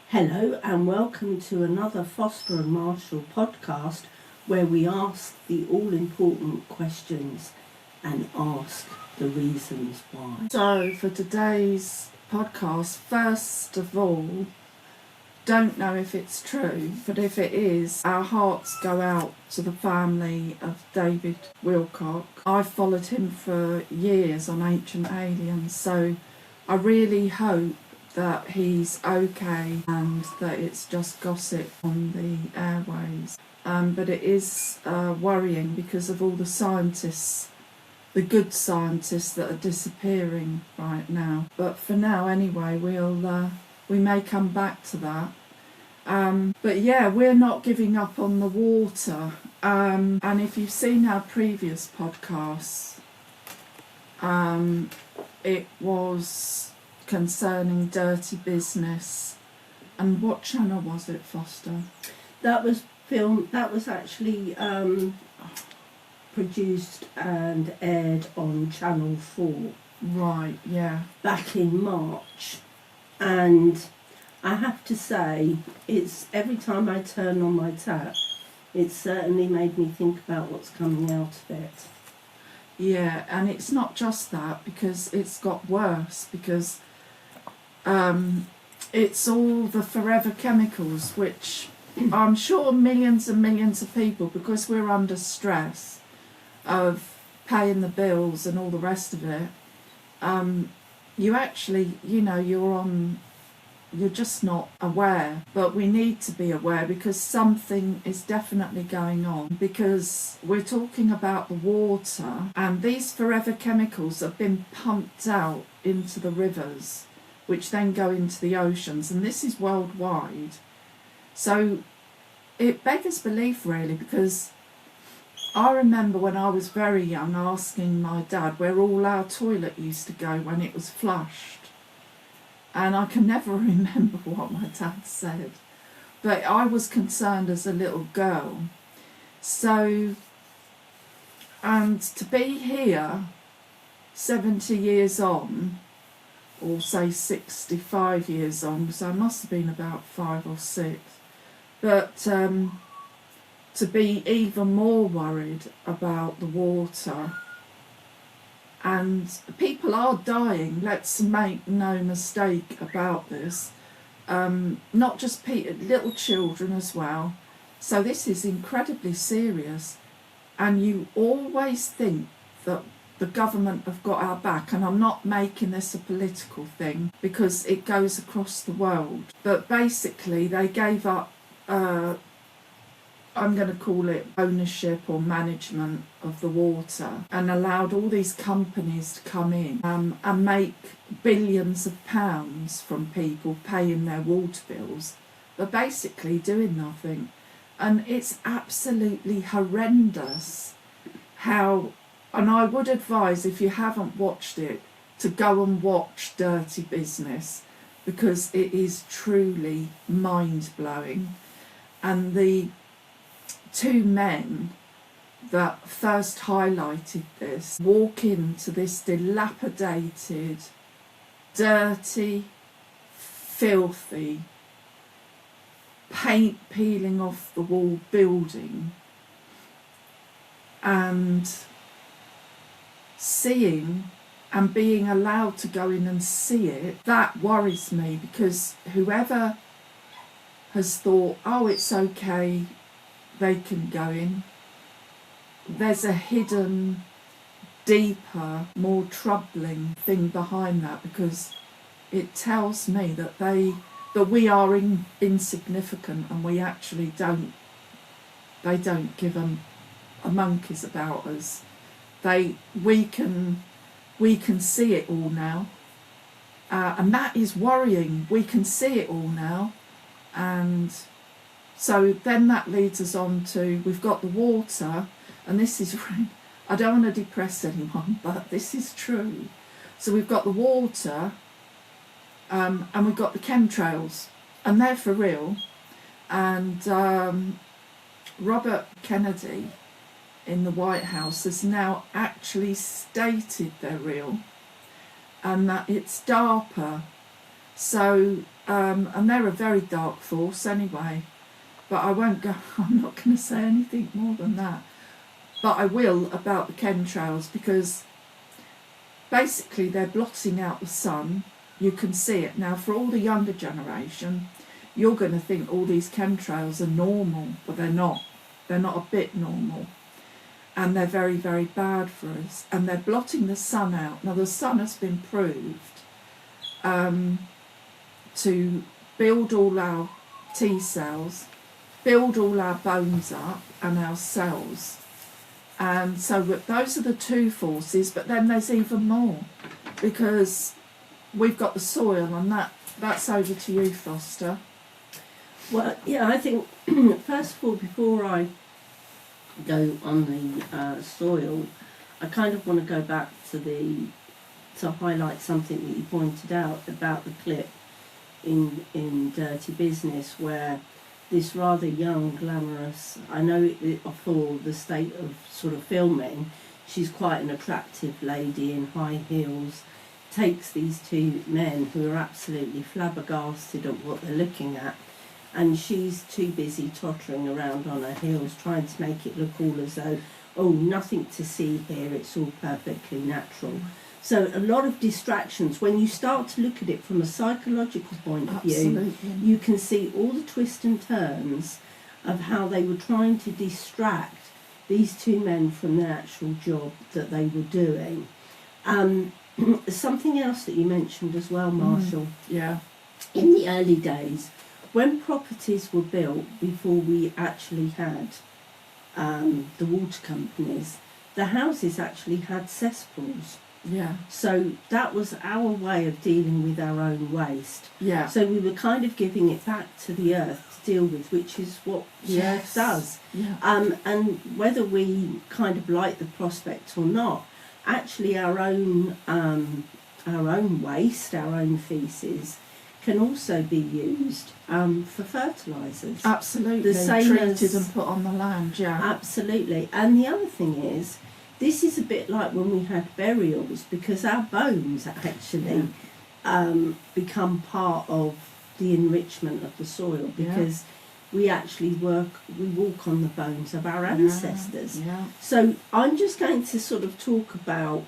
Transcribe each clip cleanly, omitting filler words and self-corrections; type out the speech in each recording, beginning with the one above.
Hello and welcome to another Foster and Marshall podcast where we ask the all-important questions and ask the reasons why. So for today's podcast, first of all, don't know if it's true, but if it is, our hearts go out to the family of David Wilcock. I've followed him for years on Ancient Aliens, so I really hope that he's okay and that it's just gossip on the airways. But it is worrying because of all the scientists, the good scientists that are disappearing right now. But for now anyway, we may come back to that. But yeah, we're not giving up on the water. And if you've seen our previous podcasts, it was concerning dirty business. And what channel was it, Foster? That was actually produced and aired on Channel 4. Right, yeah. Back in March. And I have to say, it's every time I turn on my tap, it certainly made me think about what's coming out of it. Yeah, and it's not just that, because it's got worse, because it's all the forever chemicals, which I'm sure millions and millions of people, because we're under stress of paying the bills and all the rest of it, you actually, you're just not aware. But we need to be aware because something is definitely going on, because we're talking about the water, and these forever chemicals have been pumped out into the rivers, which then go into the oceans, and this is worldwide. So it beggars belief really, because I remember when I was very young asking my dad where all our toilet used to go when it was flushed. And I can never remember what my dad said. But I was concerned as a little girl. So, and to be here 70 years on, or say 65 years on, so I must have been about 5 or 6. But to be even more worried about the water, and people are dying, let's make no mistake about this, not just little children as well. So this is incredibly serious, and you always think that the government have got our back, and I'm not making this a political thing because it goes across the world, but basically they gave up I'm going to call it ownership or management of the water, and allowed all these companies to come in and make billions of pounds from people paying their water bills, but basically doing nothing. And it's absolutely horrendous how, and I would advise, if you haven't watched it, to go and watch Dirty Business, because it is truly mind-blowing. And the two men that first highlighted this walk into this dilapidated, dirty, filthy, paint peeling off the wall building, and seeing and being allowed to go in and see it, that worries me, because whoever has thought, oh, it's okay, they can go in, there's a hidden, deeper, more troubling thing behind that, because it tells me that we are insignificant, and we actually they don't give a monkey's about us. We can see it all now, and that is worrying. We can see it all now, and so then that leads us on to, we've got the water, and this is, I don't want to depress anyone, but this is true. So we've got the water, and we've got the chemtrails, and they're for real. And Robert Kennedy in the White House has now actually stated they're real, and that it's DARPA So, and they're a very dark force anyway. But I won't go, I'm not going to say anything more than that. But I will about the chemtrails, because basically they're blotting out the sun. You can see it. Now, for all the younger generation, you're going to think all these chemtrails are normal, but they're not. They're not a bit normal. And they're very, very bad for us. And they're blotting the sun out. Now, the sun has been proved to build all our T cells, build all our bones up and our cells. And so those are the two forces, but then there's even more, because we've got the soil, and that's over to you, Foster. Well, yeah, I think, first of all, before I go on the soil, I kind of want to go back to highlight something that you pointed out about the clip in Dirty Business, where this rather young, glamorous, I know for the state of sort of filming, she's quite an attractive lady in high heels, takes these two men who are absolutely flabbergasted at what they're looking at, and she's too busy tottering around on her heels trying to make it look all as though, oh, nothing to see here, it's all perfectly natural. So a lot of distractions. When you start to look at it from a psychological point of view, you can see all the twists and turns of how they were trying to distract these two men from the actual job that they were doing. Something else that you mentioned as well, Marshall. Yeah. In the early days, when properties were built before we actually had the water companies, the houses actually had cesspools. Yeah. So that was our way of dealing with our own waste. Yeah. So we were kind of giving it back to the earth to deal with, which is what the earth does. Yeah. And whether we kind of like the prospect or not, actually our own waste, our own faeces, can also be used for fertilisers. Absolutely. The same treated and put on the land. Yeah. Absolutely. And the other thing is, this is a bit like when we had burials, because our bones actually become part of the enrichment of the soil, because we actually walk on the bones of our ancestors. Yeah. So I'm just going to sort of talk about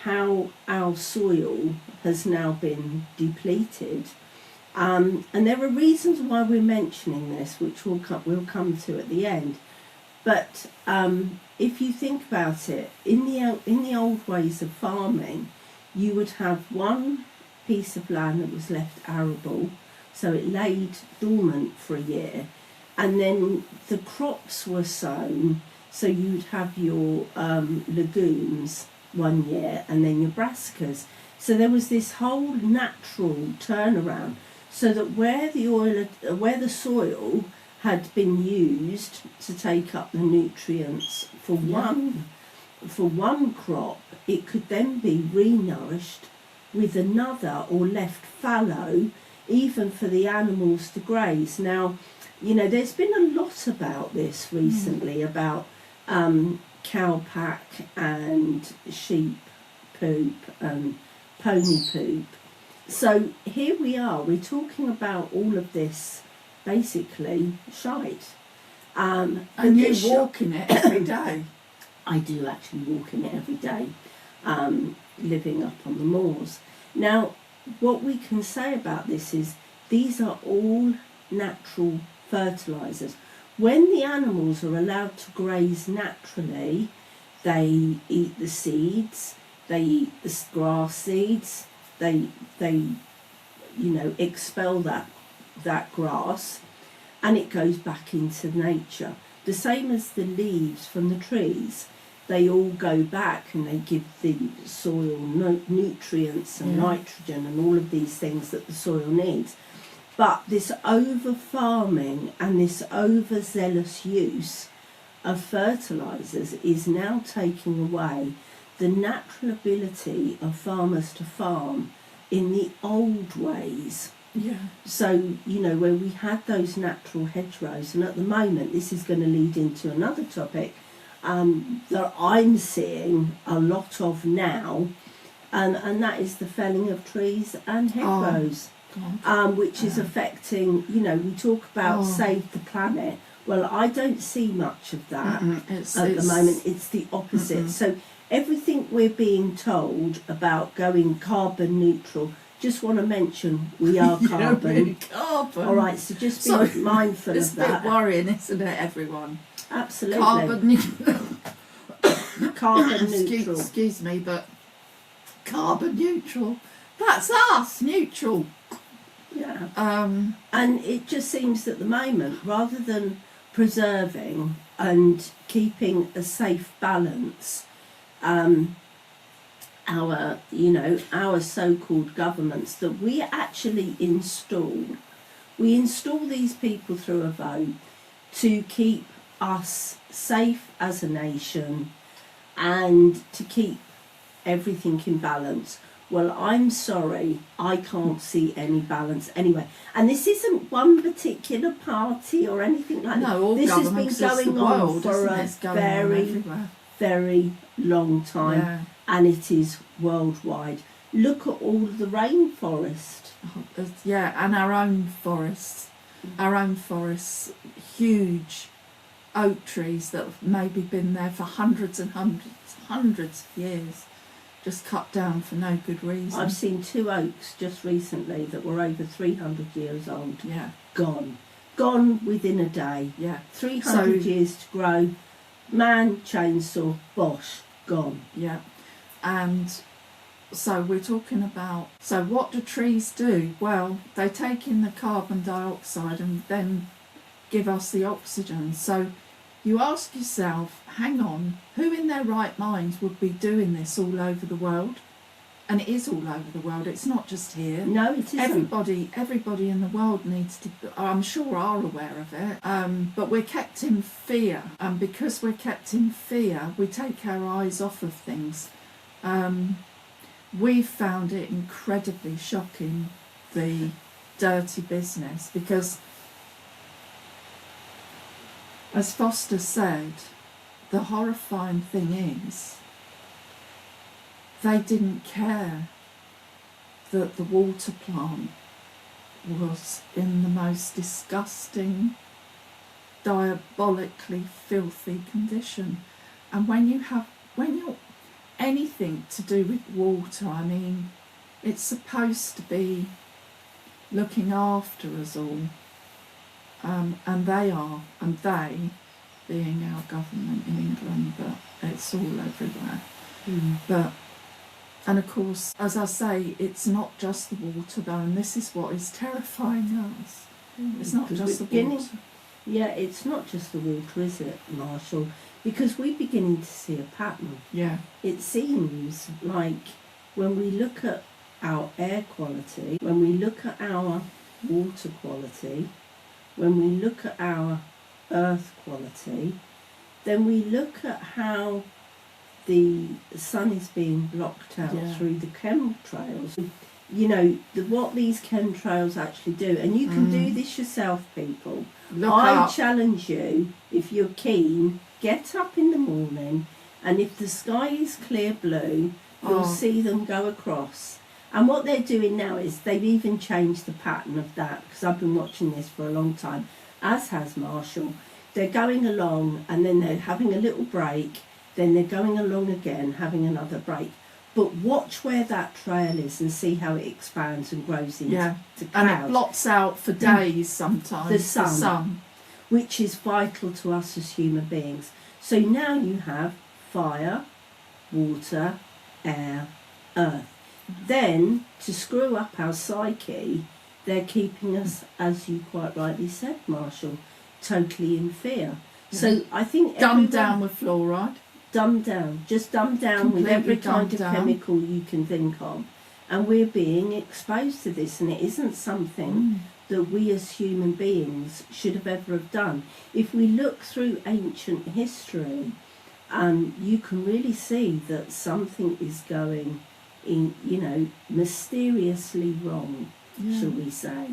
how our soil has now been depleted. And there are reasons why we're mentioning this, which we'll come to at the end. But if you think about it, in the old ways of farming, you would have one piece of land that was left arable, so it laid dormant for a year, and then the crops were sown, so you'd have your legumes one year and then your brassicas. So there was this whole natural turnaround, so that where the soil had been used to take up the nutrients for one crop, it could then be renourished with another, or left fallow, even for the animals to graze. Now, you know, there's been a lot about this recently, about cowpack and sheep poop and pony poop. So here we are, we're talking about all of this basically shite. And you walk in it every day. I do actually walk in it every day, living up on the moors. Now, what we can say about this is these are all natural fertilisers. When the animals are allowed to graze naturally, they eat the seeds, they eat the grass seeds, they expel that grass, and it goes back into nature. The same as the leaves from the trees, they all go back and they give the soil nutrients and nitrogen and all of these things that the soil needs. But this over-farming and this overzealous use of fertilisers is now taking away the natural ability of farmers to farm in the old ways. Yeah. So, you know, where we had those natural hedgerows, and at the moment this is going to lead into another topic that I'm seeing a lot of now, and that is the felling of trees and hedgerows. which is affecting, we talk about save the planet. Well, I don't see much of that at the moment. It's the opposite. So everything we're being told about going carbon neutral, just want to mention we are carbon. Carbon. All right, so just be mindful it's of that. It's a bit worrying, isn't it, everyone? Absolutely. Carbon neutral. Carbon neutral. Excuse me, but carbon neutral. That's us, neutral. Yeah. And it just seems at the moment, rather than preserving and keeping a safe balance, our so-called governments that we actually install these people through a vote to keep us safe as a nation and to keep everything in balance. Well, I'm sorry, I can't see any balance anyway. And this isn't one particular party or anything like that. No, all this has been governments, it's going the on world, for isn't it? a It's going on very, everywhere. very long time. Yeah. And it is worldwide. Look at all the rainforest. Yeah, and our own forests. Our own forests, huge oak trees that have maybe been there for hundreds and hundreds of years, just cut down for no good reason. I've seen 2 oaks just recently that were over 300 years old. Yeah. Gone within a day. Yeah. 300 years to grow. Man, chainsaw, bosh, gone. Yeah. And so we're talking about, so what do trees do? Well, they take in the carbon dioxide and then give us the oxygen. So you ask yourself, hang on, who in their right minds would be doing this all over the world? And it is all over the world, it's not just here. No, it isn't. Everybody in the world needs to, I'm sure are aware of it, but we're kept in fear. And because we're kept in fear, we take our eyes off of things. We found it incredibly shocking, the dirty business, because as Foster said, the horrifying thing is they didn't care that the water plant was in the most disgusting, diabolically filthy condition. And when you're anything to do with water, I mean, it's supposed to be looking after us all. And they are, and they, being our government in England, but it's all everywhere. But, and of course, as I say, it's not just the water though, and this is what is terrifying us. It's not just the water. Yeah, it's not just the water, is it, Marshall? Because we're beginning to see a pattern. Yeah. It seems like when we look at our air quality, when we look at our water quality, when we look at our earth quality, then we look at how the sun is being blocked out through the chemtrails. What these chemtrails actually do, and you can do this yourself, people. I challenge you, if you're keen, get up in the morning, and if the sky is clear blue, you'll see them go across. And what they're doing now is they've even changed the pattern of that, because I've been watching this for a long time, as has Marshall. They're going along and then they're having a little break, then they're going along again, having another break. But watch where that trail is and see how it expands and grows into clouds. And it blots out for days sometimes. The sun, which is vital to us as human beings. So now you have fire, water, air, earth. Then, to screw up our psyche, they're keeping us, as you quite rightly said, Marshall, totally in fear. So I think dumbed down with fluoride. Dumbed down. Just dumbed down with every kind of chemical you can think of. And we're being exposed to this, and it isn't something that we as human beings should have ever have done. If we look through ancient history, you can really see that something is going in, mysteriously wrong, shall we say.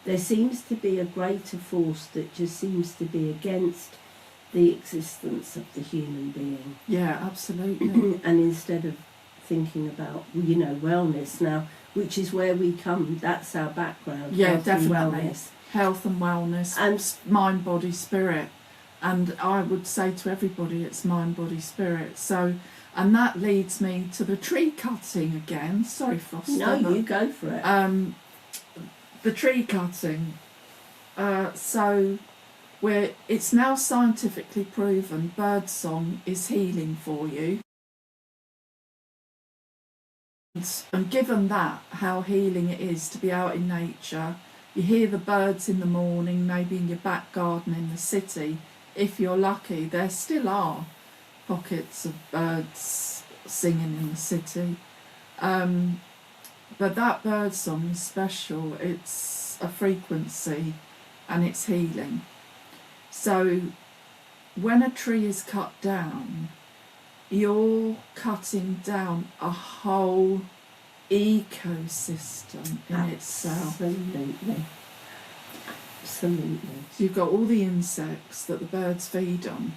There seems to be a greater force that just seems to be against the existence of the human being. Yeah, absolutely. And instead of thinking about, wellness, now which is where we come. That's our background. Yeah, health and definitely. wellness. Health and wellness, And mind, body, spirit. And I would say to everybody, it's mind, body, spirit. So, and that leads me to the tree cutting again. Sorry, Foster. no, you go for it. The tree cutting. So, it's now scientifically proven birdsong is healing for you. And given that, how healing it is to be out in nature, you hear the birds in the morning, maybe in your back garden in the city. If you're lucky, there still are pockets of birds singing in the city. But that bird song is special. It's a frequency and it's healing. So when a tree is cut down, you're cutting down a whole ecosystem in itself. Absolutely. Absolutely. So you've got all the insects that the birds feed on.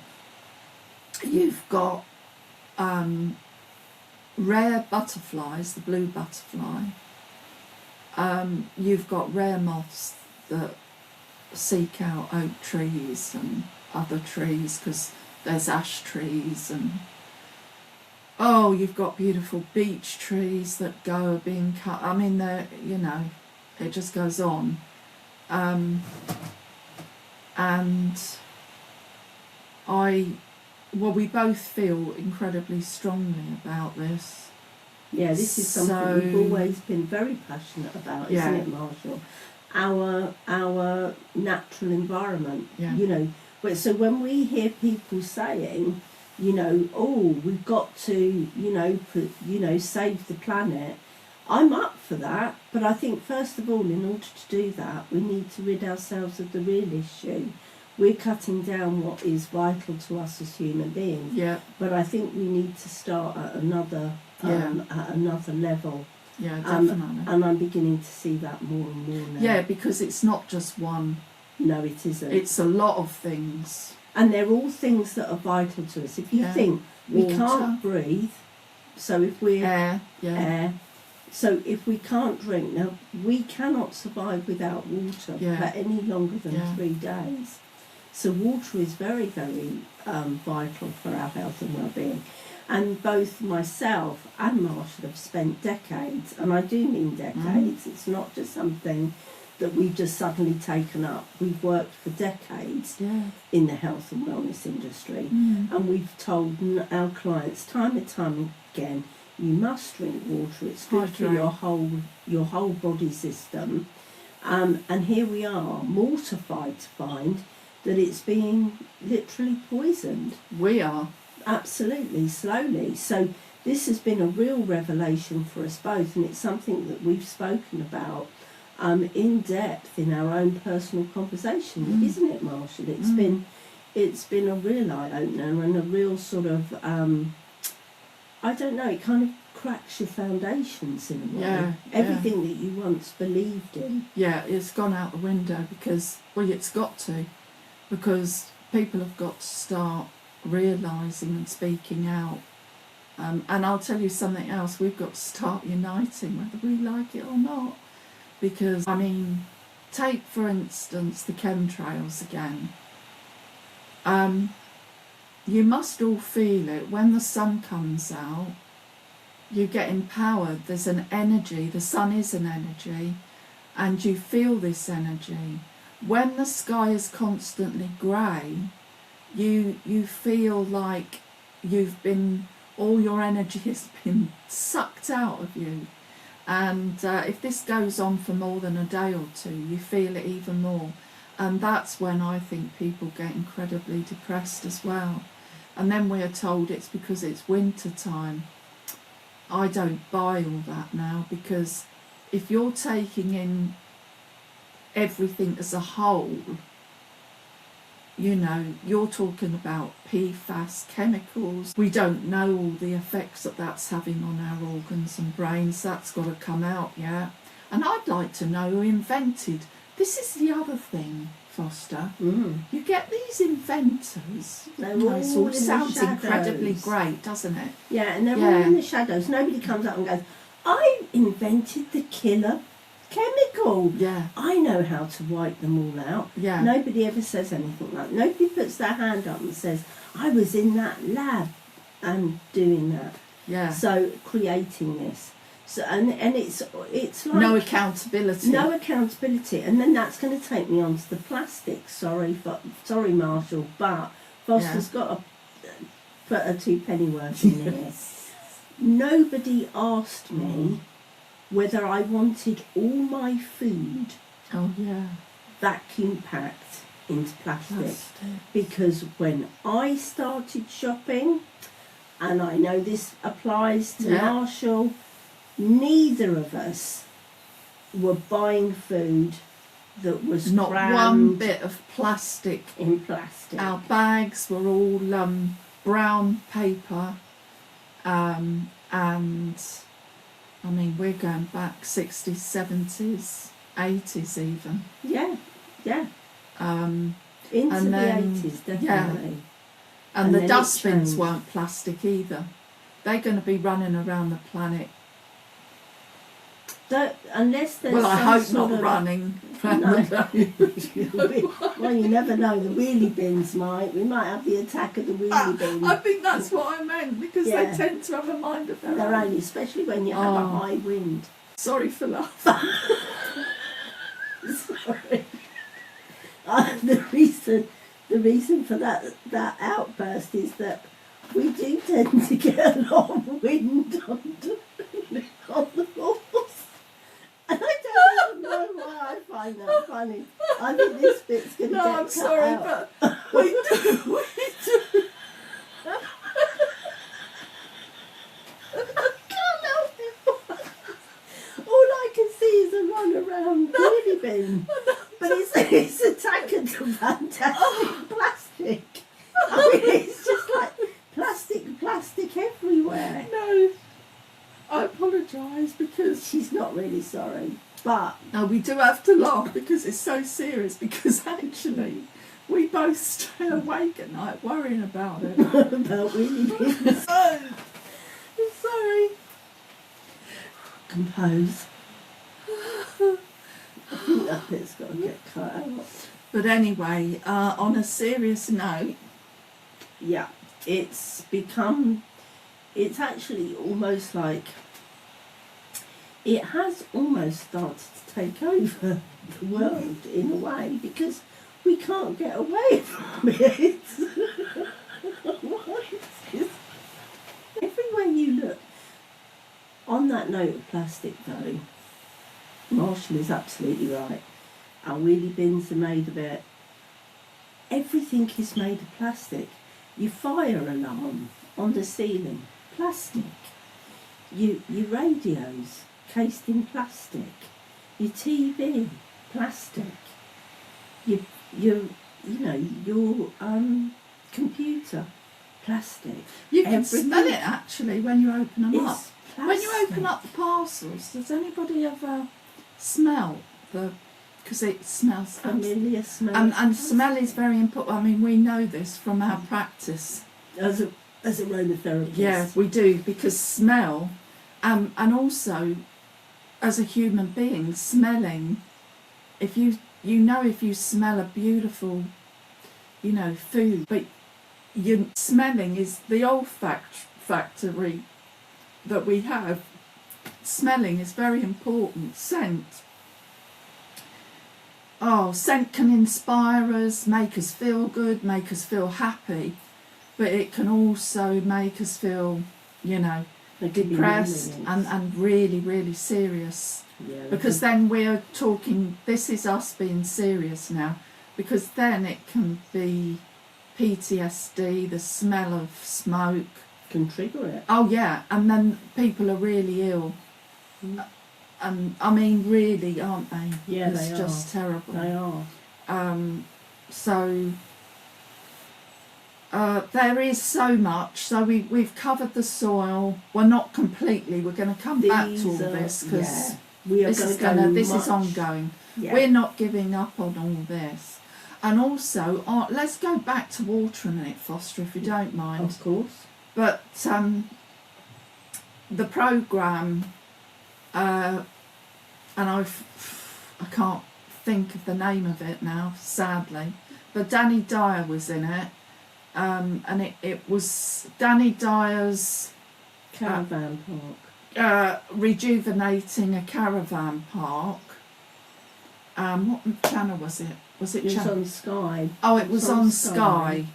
You've got rare butterflies, the blue butterfly. You've got rare moths that seek out oak trees and other trees because there's ash trees, and you've got beautiful beech trees that are being cut. I mean, it just goes on. We both feel incredibly strongly about this. Yeah, this is something we've always been very passionate about, isn't it, Marshall? Our natural environment. Yeah. So when we hear people saying, we've got to, save the planet, I'm up for that. But I think first of all, in order to do that, we need to rid ourselves of the real issue. We're cutting down what is vital to us as human beings. Yeah. But I think we need to start at another level. Yeah, definitely. And I'm beginning to see that more and more now. Yeah, because it's not just one. No, it isn't. It's a lot of things. And they're all things that are vital to us. If you think we can't breathe, so if we're air, so if we can't drink, now we cannot survive without water for any longer than 3 days. So water is very, very vital for our health and well-being. And both myself and Marshall have spent decades, and I do mean decades, it's not just something that we've just suddenly taken up. We've worked for decades in the health and wellness industry, and we've told our clients time and time again, you must drink water, it's good for your whole body system. And here we are, mortified to find that it's being literally poisoned. We are. Absolutely, slowly. So this has been a real revelation for us both, and it's something that we've spoken about in depth in our own personal conversation, isn't it, Marshall? It's been a real eye-opener and a real sort of, I don't know, it kind of cracks your foundations in a way. Yeah, everything that you once believed in. Yeah, it's gone out the window because, it's got to. Because people have got to start realising and speaking out. And I'll tell you something else, we've got to start uniting whether we like it or not. Because, take for instance the chemtrails again. You must all feel it. When the sun comes out, you get empowered. There's an energy, the sun is an energy, and you feel this energy. When the sky is constantly grey, you feel like all your energy has been sucked out of you. And if this goes on for more than a day or two, you feel it even more. And that's when I think people get incredibly depressed as well. And then we are told it's because it's winter time. I don't buy all that now, because if you're taking in everything as a whole, you're talking about PFAS chemicals. We don't know all the effects that that's having on our organs and brains. That's got to come out, And I'd like to know who invented. This is the other thing, Foster. You get these inventors. It all sounds incredibly great, doesn't it? Yeah, and they're all in the shadows. Nobody comes up and goes, I invented the killer chemical. Yeah. I know how to wipe them all out. Yeah. Nobody ever says anything like that. Nobody puts their hand up and says, I was in that lab and doing that. Yeah. So creating this. So and it's like No accountability. no accountability. And then that's going to take me on to the plastic. Sorry Marshall, but Foster's got to put a 2-penny worth in here. Nobody asked me whether I wanted all my food vacuum packed into plastic. Because when I started shopping, and I know this applies to Marshall, neither of us were buying food that was not crammed one bit of plastic in plastic. Our bags were all brown paper, and I mean we're going back 60s, 70s, 80s even. Yeah. Into and the then, 80s, definitely. And the then it dustbins changed. weren't plastic either. They're going to be running around the planet. Unless there's Well, I some hope sort not of running. Well, you never know. The wheelie bins might. We might have the attack of the wheelie bin. I think that's what I meant, because they tend to have a mind of their Their own. own, especially when you have a high wind. Sorry for laughing. Sorry. The reason for that outburst is that we do tend to get a lot of wind on the horse. And I don't know why I find that funny. I think this bit's going to get cut I'm sorry, out. but we do. All I can see is a run around wheelie bin. But it's attacking the fantastic plastic. I mean, it's just like plastic everywhere. No, I apologise, because She's not really sorry, but no, we do have to laugh because it's so serious, because actually we both stay awake at night worrying about it. about wheelie bins. Sorry. Compose. I think that bit's got to get cut out. But anyway, on a serious note, Yeah, it's actually almost like, it has almost started to take over the world in a way, because we can't get away from it. Everywhere you look. On that note of plastic though, Marshall is absolutely right. Our wheelie bins are made of it. Everything is made of plastic. Your fire alarm on the ceiling, plastic. Your radios, cased in plastic. Your TV, plastic. Your computer, plastic. you can Everything smell it actually when you open them up. is When you open plastic. up the parcels, does anybody ever smell because it smells Familiar smell. and smell is very important. I mean, we know this from our practice. As a aromatherapist. Yeah, we do, because smell, and also as a human being, smelling. If you smell a beautiful, food, but smelling is the olfactory that we have. Smelling is very important. Scent. Scent can inspire us, make us feel good, make us feel happy, but it can also make us feel, depressed and really, really serious. Yeah, Because then we're talking, this is us being serious now, because then it can be PTSD, the smell of smoke. can trigger it. Oh yeah, and then people are really ill. And I mean, really, aren't they? Yeah, it's they just terrible. They are. So there is so much. So we've covered the soil. Well, not completely. We're going to come back to all this, because this is ongoing. Yeah. We're not giving up on all this. And also, let's go back to water a minute, Foster, if you don't mind. Of course. But the programme and I can't think of the name of it now, sadly, but Danny Dyer was in it, and it was Danny Dyer's Caravan park. rejuvenating a caravan park. What channel was it? Was it? It was on Sky. Oh, it was on Sky.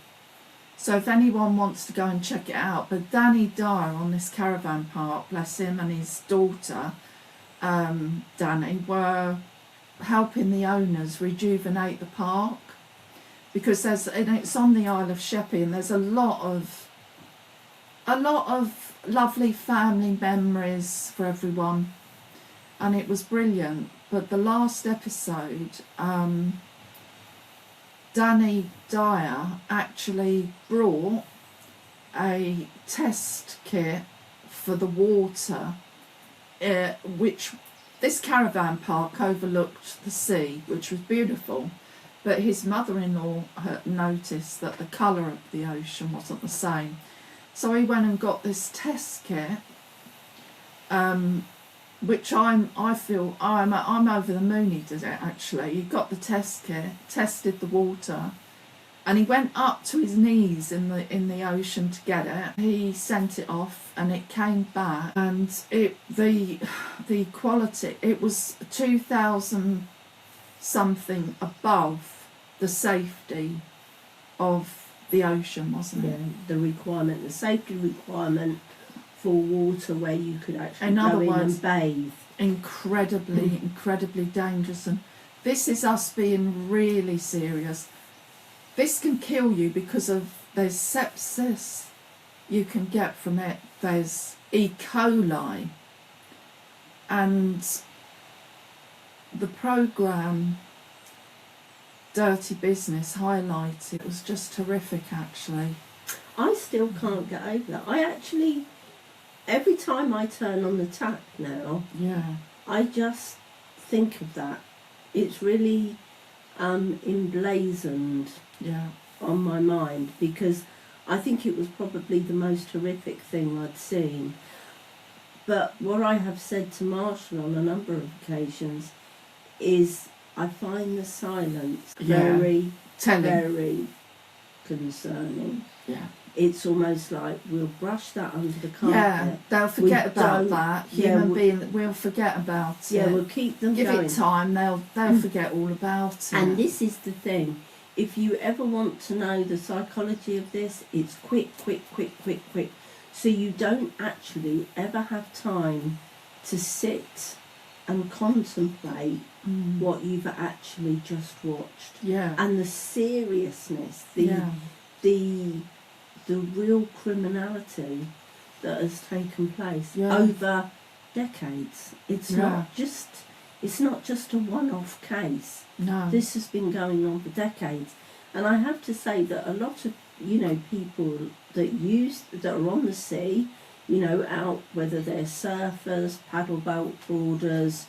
So if anyone wants to go and check it out, but Danny Dyer on this caravan park, bless him, and his daughter, Danny, were helping the owners rejuvenate the park, because it's on the Isle of Sheppey, and there's a lot of lovely family memories for everyone, and it was brilliant. But the last episode, Danny Dyer actually brought a test kit for the water, which this caravan park overlooked the sea, which was beautiful, but his mother-in-law had noticed that the colour of the ocean wasn't the same. So he went and got this test kit, which I feel I'm over the moon he did it actually. He got the test kit, tested the water, and he went up to his knees in the ocean to get it. He sent it off and it came back, and the quality, it was 2,000 something above the safety of the ocean, wasn't it? Yeah, the safety requirement for water where you could actually go in and bathe. Incredibly dangerous. And this is us being really serious. This can kill you because there's sepsis you can get from it, there's E. coli, and the programme Dirty Business highlighted, it was just horrific actually. I still can't get over that. Every time I turn on the tap now, I just think of that. It's really emblazoned on my mind, because I think it was probably the most horrific thing I'd seen. But what I have said to Marshall on a number of occasions is I find the silence very concerning. Yeah. It's almost like we'll brush that under the carpet. Yeah, they'll forget about that. We'll forget about it. Yeah, we'll keep them going. Give it time, they'll forget all about it. And this is the thing. If you ever want to know the psychology of this, it's quick. So you don't actually ever have time to sit and contemplate what you've actually just watched. Yeah. And the seriousness, the real criminality that has taken place over decades. It's not just a one-off case. No. This has been going on for decades. And I have to say that a lot of, people that are on the sea, out, whether they're surfers, paddle boat boarders,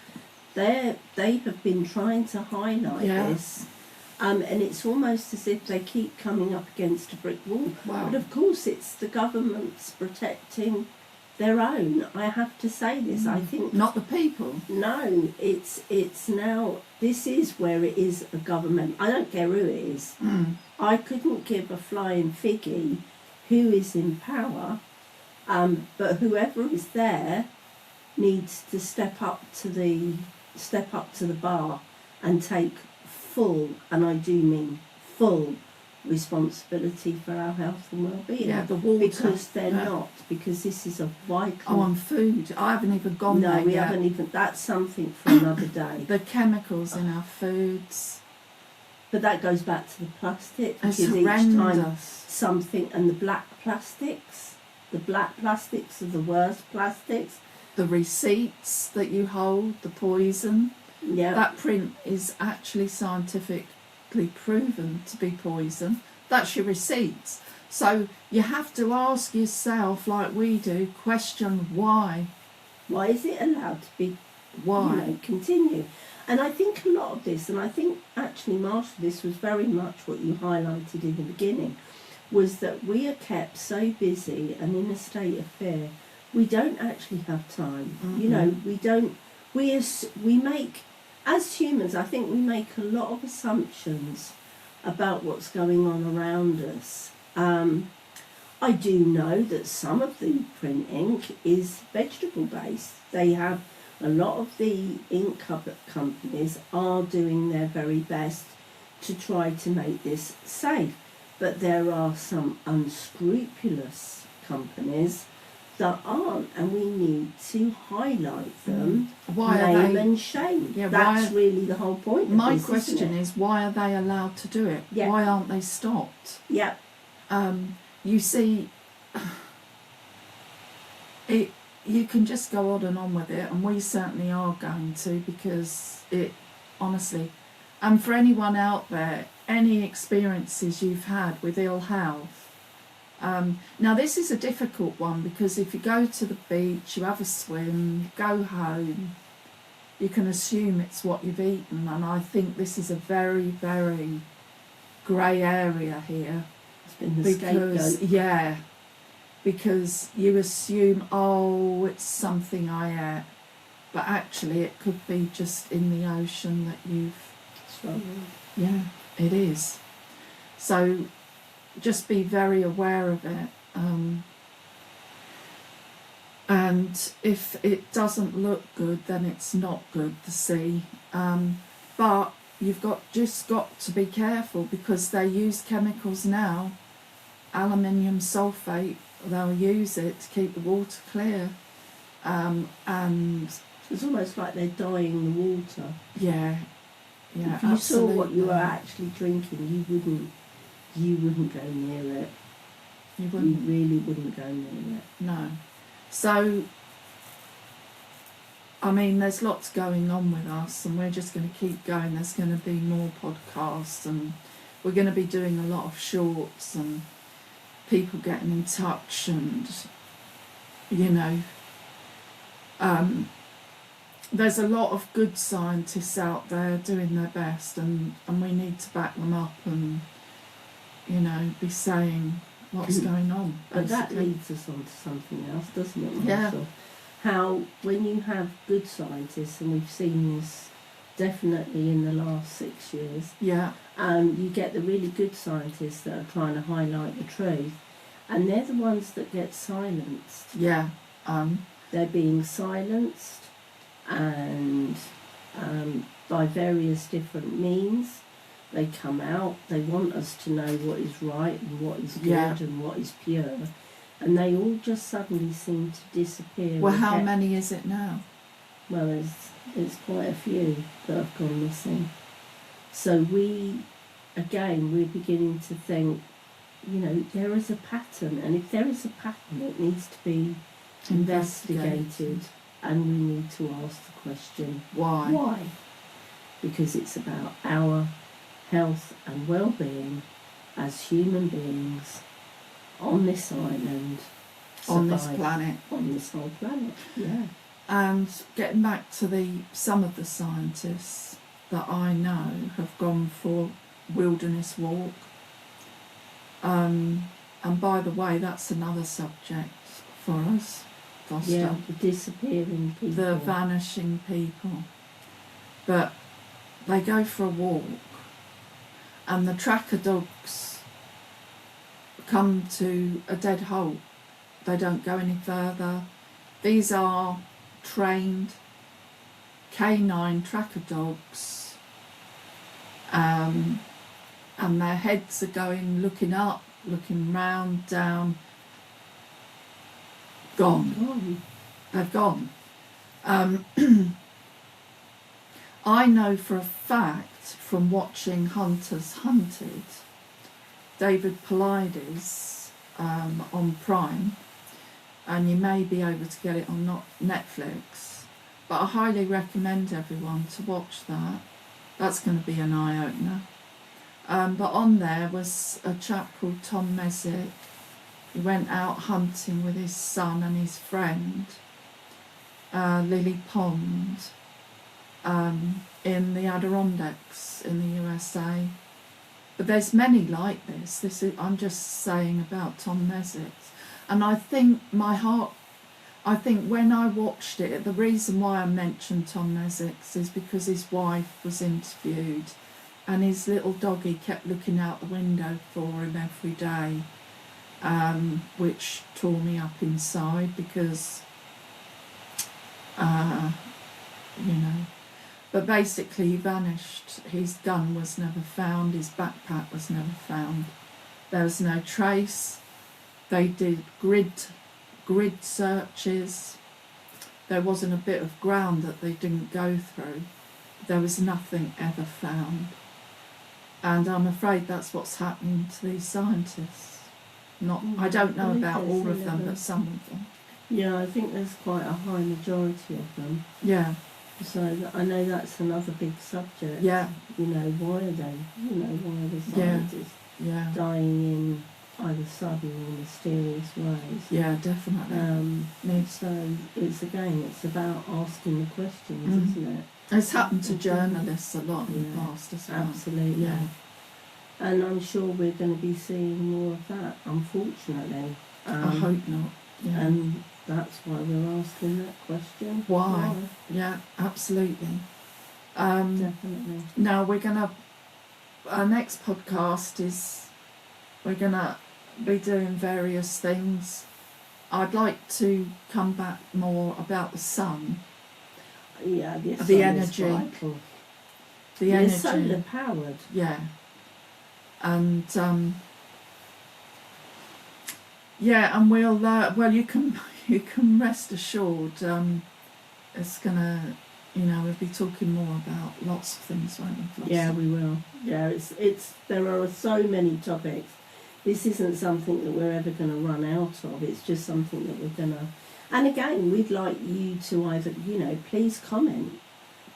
they have been trying to highlight this. And it's almost as if they keep coming up against a brick wall. Wow. But of course it's the government's protecting their own. I have to say this. I think not the people. No, it's now, this is where it is a government. I don't care who it is. I couldn't give a flying figgy who is in power, but whoever is there needs to step up to the bar and take full, and I do mean full, responsibility for our health and well-being. Yeah, the water. Because they're not, because this is a vital... Oh, and food. I haven't even gone there yet. No, we haven't even... That's something for another day. The chemicals in our foods. But that goes back to the plastic. It's because horrendous. Each time something... And the black plastics. The black plastics are the worst plastics. The receipts that you hold, the poison. Yeah. That print is actually scientifically proven to be poison. That's your receipts. So you have to ask yourself, like we do, question why. Why is it allowed to be? Why? Continue. And I think a lot of this, and I think actually, Marshall, this was very much what you highlighted in the beginning, was that we are kept so busy and in a state of fear we don't actually have time. Mhm. You know, we don't. We make, as humans, I think we make a lot of assumptions about what's going on around us. I do know that some of the print ink is vegetable based. They have a lot of the ink companies are doing their very best to try to make this safe, but there are some unscrupulous companies that aren't, and we need to highlight them, Why are name they? and shame. Yeah, That's why- really the whole point of My this, question isn't it? is, why are they allowed to do it? Yeah. Why aren't they stopped? Yeah, You see, it. You can just go on and on with it, and we certainly are going to, because it, honestly, and for anyone out there, any experiences you've had with ill health. Now this is a difficult one, because if you go to the beach, you have a swim, go home, you can assume it's what you've eaten, and I think this is a very, very grey area here. it's been the Because scapegoat. because you assume, oh, it's something I ate, but actually it could be just in the ocean that you've. So, Yeah, it is. So just be very aware of it. And if it doesn't look good, then it's not good to see. But you've just got to be careful, because they use chemicals now. Aluminium sulfate, they'll use it to keep the water clear. And it's almost like they're dyeing the water. yeah, If you absolutely. saw what you were actually drinking, you wouldn't go near it. You You wouldn't. really wouldn't go near it. No. So, I mean, there's lots going on with us, and we're just going to keep going. There's going to be more podcasts, and we're going to be doing a lot of shorts, and people getting in touch, and, you know, there's a lot of good scientists out there doing their best, and we need to back them up and, you know, be saying what's going on. But that basically. leads us on to something else, doesn't it, Yeah. Marshall? How when you have good scientists, and we've seen this definitely in the last 6 years, Yeah, you get the really good scientists that are trying to highlight the truth, and they're the ones that get silenced. yeah. They're being silenced, and by various different means. They come out, they want us to know what is right and what is good Yeah. and what is pure, and they all just suddenly seem to disappear. Well, how again. many is it now? Well, there's quite a few that have gone missing. So we're beginning to think, you know, there is a pattern, and if there is a pattern, it needs to be investigated, and we need to ask the question, Why? why? Because it's about our health and well-being as human beings on this island, On this survive planet. on this whole planet. Yeah. And getting back to some of the scientists that I know have gone for wilderness walk. And by the way, that's another subject for us, Foster. Yeah, the disappearing people. The vanishing people. But they go for a walk, and the tracker dogs come to a dead halt. They don't go any further. These are trained canine tracker dogs, and their heads are going, looking up, looking round, down. Gone. They've gone. I know for a fact from watching Hunters Hunted, David Paulides on Prime, and you may be able to get it on Netflix, but I highly recommend everyone to watch that. That's going to be an eye-opener. But on there was a chap called Tom Messick. He went out hunting with his son and his friend, Lily Pond, in the Adirondacks in the USA. But there's many like this. I'm just saying about Tom Messick. And I think I think when I watched it, the reason why I mentioned Tom Essex is because his wife was interviewed and his little doggy kept looking out the window for him every day, which tore me up inside because, you know. But basically he vanished. His gun was never found, his backpack was never found. There was no trace. They did grid searches. There wasn't a bit of ground that they didn't go through. There was nothing ever found. And I'm afraid that's what's happening to these scientists. I don't know about all of them, but some of them. Yeah, I think there's quite a high majority of them. Yeah. So I know that's another big subject. Yeah. You know, why are the scientists dying in either sudden or mysterious ways? Yeah, definitely. So it's about asking the questions, isn't it? It's happened to journalists a lot in the past as well. Absolutely. Yeah. And I'm sure we're going to be seeing more of that, unfortunately. I hope not. Yeah. And that's why we're asking that question. Why? Yeah, absolutely. Definitely. Now our next podcast we're going to be doing various things. I'd like to come back more about the sun. Yeah, the energy. The energy. Solar powered. Yeah. And and we'll you can rest assured it's gonna we'll be talking more about lots of things, won't we? Yeah, we will. Yeah, it's there are so many topics. This isn't something that we're ever going to run out of. It's just something that we're going to. And again, we'd like you to either please comment.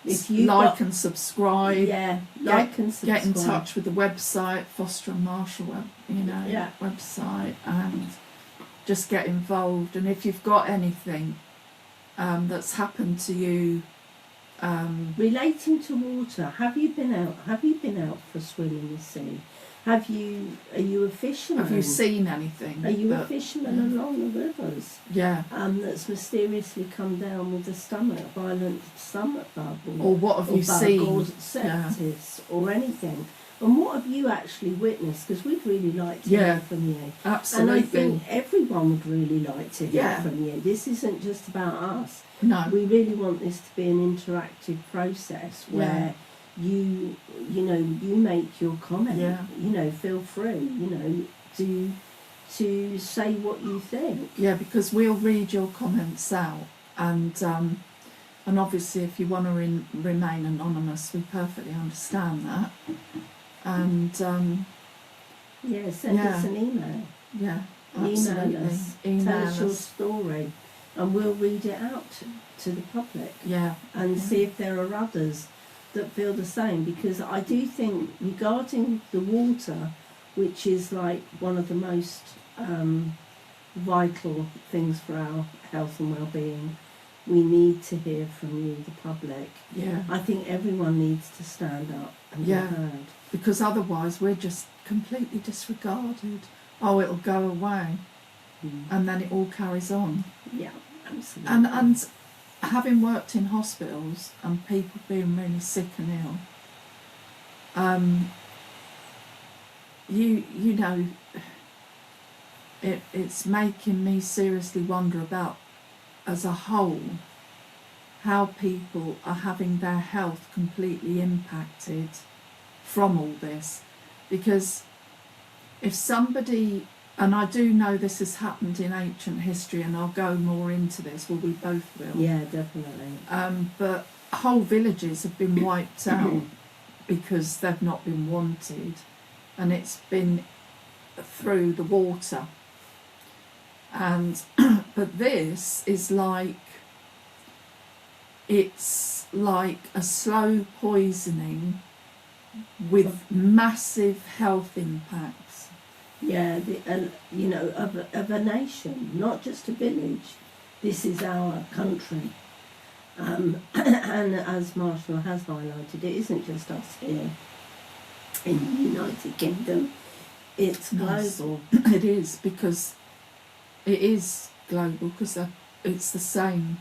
If you and subscribe. Yeah, like and subscribe. Get in touch with the website, Foster and Marshall website, and just get involved. And if you've got anything that's happened to you relating to water, have you been out for a swim in the sea? Are you a fisherman? Have you seen anything? Are you a fisherman along the rivers? Yeah. That's mysteriously come down with a violent stomach bubble. Or what have you seen? Sepsis or anything. And what have you actually witnessed? Because we'd really like to hear from you. Absolutely. And I think everyone would really like to hear from you. This isn't just about us. No. We really want this to be an interactive process where you make your comment. Yeah. Feel free, to say what you think. Yeah, because we'll read your comments out, and obviously if you want to remain anonymous, we perfectly understand that. And send us an email. Yeah, absolutely. Tell us your story, and we'll read it out to the public. Yeah, and see if there are others that feel the same, because I do think regarding the water, which is like one of the most vital things for our health and well-being, we need to hear from you, the public. Yeah. I think everyone needs to stand up and be heard. Because otherwise we're just completely disregarded. Oh, it'll go away. And then it all carries on. Yeah, absolutely. And having worked in hospitals and people being really sick and ill, it's making me seriously wonder about, as a whole, how people are having their health completely impacted from all this. Because if somebody, and I do know this has happened in ancient history, and I'll go more into this, well, we both will. Yeah, definitely. But whole villages have been wiped out because they've not been wanted, and it's been through the water. And but this is it's like a slow poisoning with massive health impacts. Yeah, of a nation, not just a village. This is our country. And as Marshall has highlighted, it isn't just us here in the United Kingdom. It's global. It is, because it is global, because it's the same.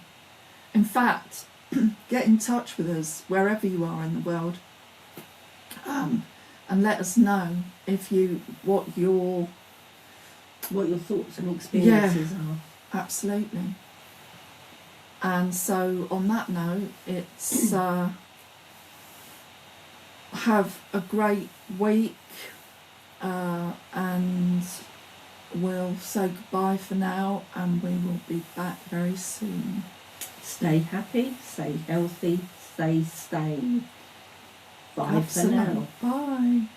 In fact, get in touch with us wherever you are in the world, and let us know what your thoughts and experiences are. Absolutely. And so on that note, it's have a great week, and we'll say goodbye for now, and we will be back very soon. Stay happy, stay healthy, stay sane. Bye Absolutely. for now. Bye.